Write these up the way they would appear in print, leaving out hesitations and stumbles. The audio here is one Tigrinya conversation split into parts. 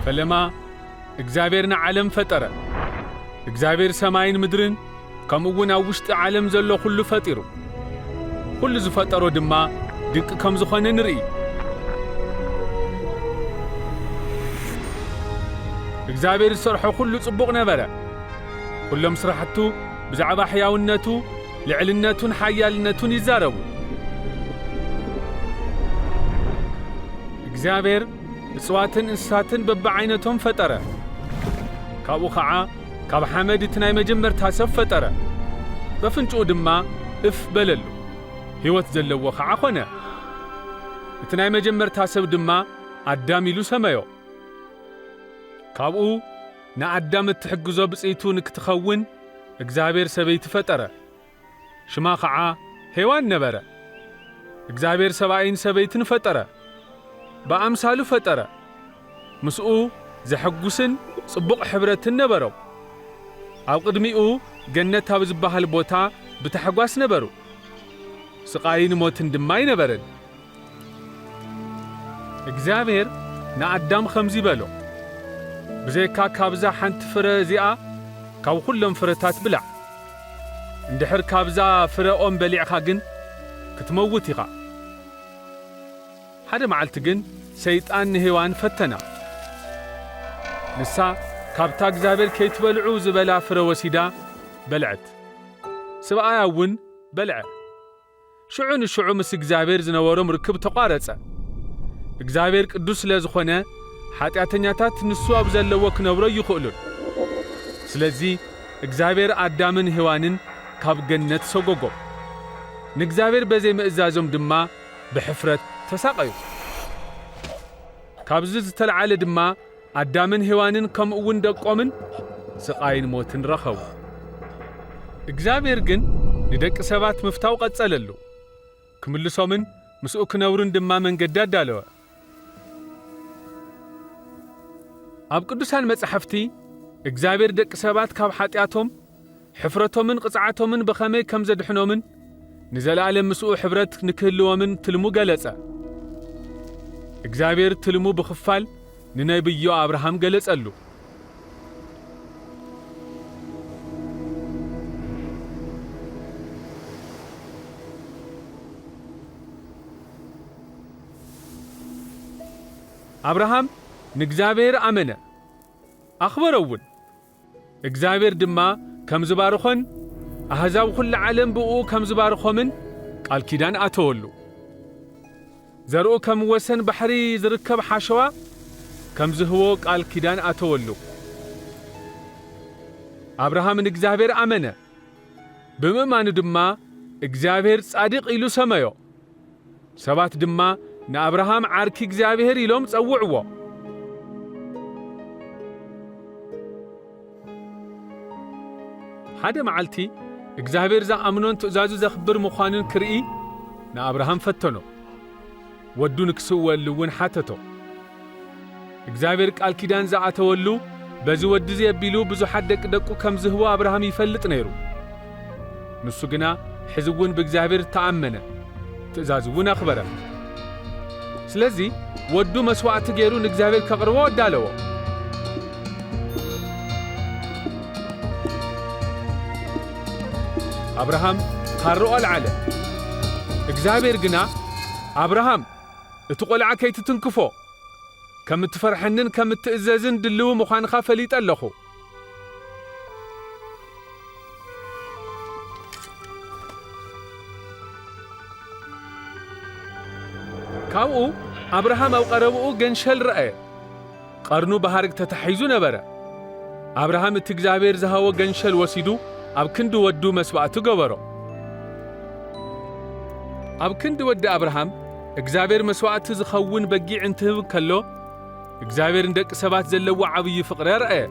فلما እግዚአብሔርና ዓለም ፈጠረ እግዚአብሔር ሰማይን ምድርን ከምኡውን ኣብ ውሽጢ ዓለም ዘሎ ኩሉ ፈጢሩ ኩሉ ዝፈጠሮ ድማ ድንቅ ከም ዝኾነ ንርኢ እግዚአብሔር ዝሰርሖ ኩሉ ጽቡቕ ነበረ ኩሎም ስራሕቱ ብዛዕባ ሕያውነቱ ልዕልነቱን ሓያልነቱን ይዛረቡ እግዚአብሔር እጽዋትን እንስሳትን በብዓይነቶም ፈጠረ ካብኡ ኸዓ ካብ ሓመድ እቲ ናይ መጀመርታ ሰብ ፈጠረ በፍንጭኡ ድማ እፍ በለሉ ሕይወት ዘለዎ ኸዓ ኾነ እቲ ናይ መጀመርታ ሰብ ድማ ኣዳም ኢሉ ሰመዮ ካብኡ ንኣዳም እትሕግዞ ብፅኢቱ ንክትኸውን እግዚአብሔር ሰበይቲ ፈጠረ ሽማ ኸዓ ሔዋን ነበረ እግዚአብሔር ሰብኣይን ሰበይትን ፈጠረ በኣምሳሉ ፈጠረ ምስኡ ዘሐጉስን ጽቡቕ ሕብረትን ነበረው ኣብ ቅድሚኡ ገነት ኣብ ዝበሃል ቦታ ብተሐጓስ ነበሩ ስቃይን ሞትን ድማ ይነበረን እግዚአብሔር ንኣዳም ኸምዚ በሎ ብዘይካ ካብዛ ሓንቲ ፍረ እዚኣ ካብ ኩሎም ፍረታት ብላዕ እንድሕር ካብዛ ፍረ ኦም በሊዕኻ ግን ክትመውት ኢኻ ሓደ መዓልቲ ግን ሰይጣን ንሔዋን ፈተና ንሳ ካብታ እግዚአብሔር ከይትበልዑ ዝበላ ፍረ ወሲዳ በልዐት ሰብኣያ እውን በልዐ ሽዑ ንሽዑ ምስ እግዚአብሔር ዝነበሮም ርክብ ተቋረጸ እግዚአብሔር ቅዱስ ስለ ዝኾነ ኃጢአተኛታት ንሱ ኣብ ዘለዎ ክነብሮ ይኽእሉን ስለዚ እግዚአብሔር ኣዳምን ሔዋንን ካብ ገነት ሰጎጎም ንእግዚአብሔር በዘይ ምእዛዞም ድማ ብሕፍረት ተሳቀዩ ካብዚ ዝተልዓለ ድማ ኣዳምን ሔዋንን ከምኡውን ደቆምን ስቃይን ሞትን ረኸቡ እግዚአብሔር ግን ንደቂ ሰባት ምፍታው ቀጸለሉ ክምልሶምን ምስኡ ክነብሩን ድማ መንገዲ ኣዳለወ ኣብ ቅዱሳን መጻሕፍቲ እግዚአብሔር ደቂ ሰባት ካብ ኃጢአቶም ሕፍረቶምን ቅጽዓቶምን በኸመይ ከም ዘድሕኖምን ንዘለዓለም ምስኡ ሕብረት ንክህልዎምን ትልሙ ገለጸ እግዚአብሔር ትልሙ ብኽፋል ንነቢዩ አብርሃም ገለጸሉ አብርሃም ንእግዚአብሔር አመነ አኽበረውን እግዚአብሔር ድማ ከም ዝባርኾን ኣሕዛብ ኩሉ ዓለም ብኡ ከም ዝባርኾምን ቃል ኪዳን ኣተወሉ ዘርኡ ከም ወሰን ባሕሪ ዝርከብ ሓሸዋ ከም ዝህቦ ቃል ኪዳን ኣተወሉ አብርሃም ንእግዚአብሔር አመነ ብምእማኑ ድማ እግዚአብሔር ጻድቕ ኢሉ ሰመዮ ሰባት ድማ ንአብርሃም ዓርኪ እግዚአብሔር ኢሎም ጸውዕዎ ሓደ መዓልቲ እግዚአብሔር ዝኣምኖን ትእዛዙ ዘኽብር ምዃኑን ክርኢ ንአብርሃም ፈተኖ ወዱ ንክስወሉ እውን ሓተቶ እግዚአብሔር ቃል ኪዳን ዝኣተወሉ በዚ ወዲ ዘቢሉ ብዙሓት ደቁ ከም ዝህቦ አብርሃም ይፈልጥ ነይሩ ንሱ ግና ሕዚ እውን ብእግዚአብሔር ተኣመነ ትእዛዙ እውን ኣኽበረ ስለዚ ወዱ መስዋዕቲ ገይሩ ንእግዚአብሔር ከቕርቦ ወዳለዎ አብርሃም ካርኦ አልዓለ እግዚአብሔር ግና አብርሃም እቲ ቆልዓ ከይትትንክፎ ከም እትፈርሐንን ከም እትእዘዝን ድልው ምዃንኻ ፈሊጥ ኣለኹ ካብኡ አብርሃም ኣብ ቀረብኡ ገንሸል ረአየ ቀርኑ በሃርግ ተታሒዙ ነበረ አብርሃም እቲ እግዚአብሔር ዝሃቦ ገንሸል ወሲዱ ኣብ ክንዲ ወዱ መስዋዕቲ ገበሮ ኣብ ክንዲ ወዲ አብርሃም እግዚአብሔር መስዋዕቲ ዝኸውን በጊዕ እንትህብ ከሎ እግዚአብሔር እንደቂ ሰባት ዘለዎ ዓብይ ፍቕሪ ረአየ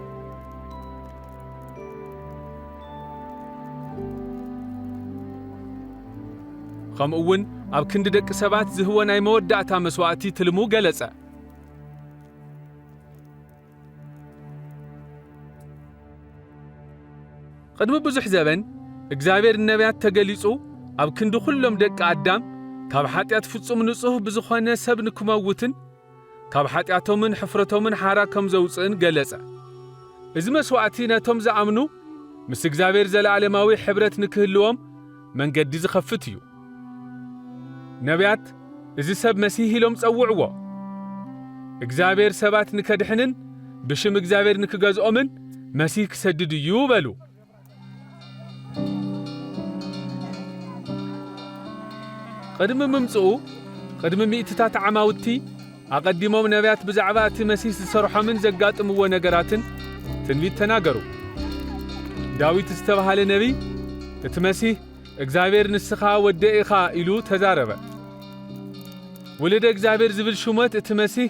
ከምኡውን ኣብ ክንዲ ደቂ ሰባት ዝህቦ ናይ መወዳእታ መስዋዕቲ ትልሙ ገለጸ ቅድሚ ብዙሕ ዘበን እግዚአብሔር ነቢያት ተገሊጹ ኣብ ክንዲ ኩሎም ደቂ ኣዳም ካብ ኃጢአት ፍጹም ንጹህ ብዝኾነ ሰብ ንክመውትን ካብ ሓጢኣቶምን ሕፍረቶምን ሓራ ከም ዘውፅእን ገለጸ። እዚ መስዋዕቲ ነቶም ዝኣምኑ ምስ እግዚአብሔር ዘለዓለማዊ ሕብረት ንክህልዎም መንገዲ ዝኸፍት እዩ። ነቢያት እዚ ሰብ መሲሕ ኢሎም ጸውዕዎ። እግዚአብሔር ሰባት ንከድሕንን ብሽም እግዚአብሔር ንክገዝኦምን መሲሕ ክሰድድ እዩ በሉ። ቅድሚ ምምጽኡ ቅድሚ ሚእትታት ዓማውቲ ኣቐዲሞም ነቢያት ብዛዕባ እቲ መሲሕ ዝሰርሖምን ዘጋጥምዎ ነገራትን ትንቢት ተናገሩ። ዳዊት ዝተባሃለ ነቢይ እቲ መሲሕ እግዚአብሔር ንስኻ ወደይ ኢኻ ኢሉ ተዛረበ። ወለደ እግዚአብሔር ዝብል ሹመት እቲ መሲሕ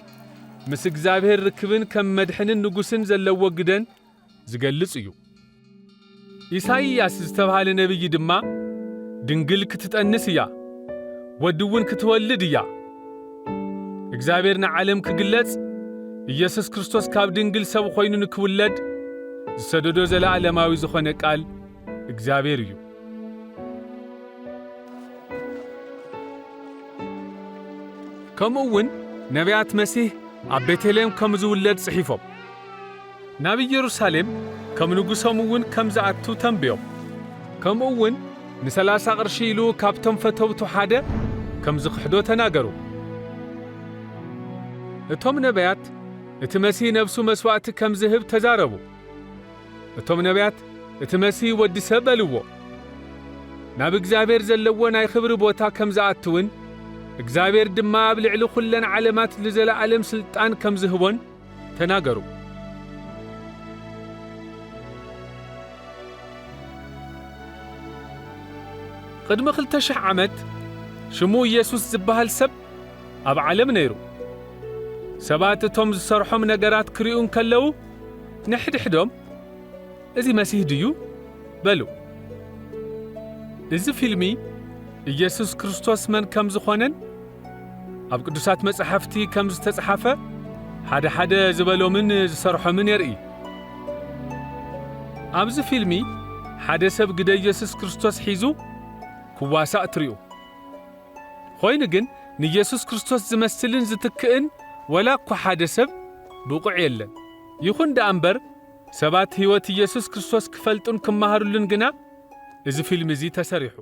ምስ እግዚአብሔር ርክብን ከም መድሕንን ንጉስን ዘለዎ ግደን ዝገልጽ እዩ። ኢሳይያስ ዝተባሃለ ነቢይ ድማ ድንግል ክትጠንስ እያ ወዲ እውን ክትወልድ እያ እግዚአብሔር ንዓለም ክግለጽ ኢየሱስ ክርስቶስ ካብ ድንግል ሰብ ኮይኑ ንክውለድ ዝሰደዶ ዘለዓለማዊ ዝኾነ ቃል እግዚአብሔር እዩ። ከምኡውን ነቢያት መሲሕ ኣብ ቤተልሔም ከም ዝውለድ ጽሒፎም ናብ ኢየሩሳሌም ከም ንጉሶም እውን ከም ዝኣቱ ተንብዮም ከምኡውን ን30 ቅርሺ ኢሉ ካብቶም ፈተውቱ ሓደ ከም ዝኽሕዶ ተናገሩ። እቶም ነቢያት እቲ መሲሕ ነፍሱ መስዋዕቲ ከም ዝህብ ተዛረቡ። እቶም ነቢያት እቲ መሲሕ ወዲ ሰብ በልዎ። ናብ እግዚአብሔር ዘለዎ ናይ ክብሪ ቦታ ከም ዝኣትውን እግዚአብሔር ድማ ኣብ ልዕሊ ኩለን ዓለማት ንዘለዓለም ስልጣን ከም ዝህቦን ተናገሩ። ቅድሚ 2000 ዓመት ሽሙ ኢየሱስ ዝበሃል ሰብ ኣብ ዓለም ነይሩ። ሰባት እቶም ዝሰርሖም ነገራት ክሪኡን ከለዉ ንሕድሕዶም እዚ መሲሕ ድዩ በሉ። እዚ ፊልሚ ኢየሱስ ክርስቶስ መን ከም ዝኾነን ኣብ ቅዱሳት መጻሕፍቲ ከም ዝተጻሕፈ ሓደ ሓደ ዝበሎምን ዝሰርሖምን የርኢ። ኣብዚ ፊልሚ ሓደ ሰብ ግደ ኢየሱስ ክርስቶስ ሒዙ ክዋሳእ ትሪኡ። ኮይኑ ግን ንኢየሱስ ክርስቶስ ዝመስልን ዝትክእን ወላ እኳ ሓደ ሰብ ብቑዕ የለን። ይኹን ደኣ እምበር ሰባት ሕይወት ኢየሱስ ክርስቶስ ክፈልጡን ክመሃሩልን ግና እዚ ፊልም እዚ ተሰሪሑ።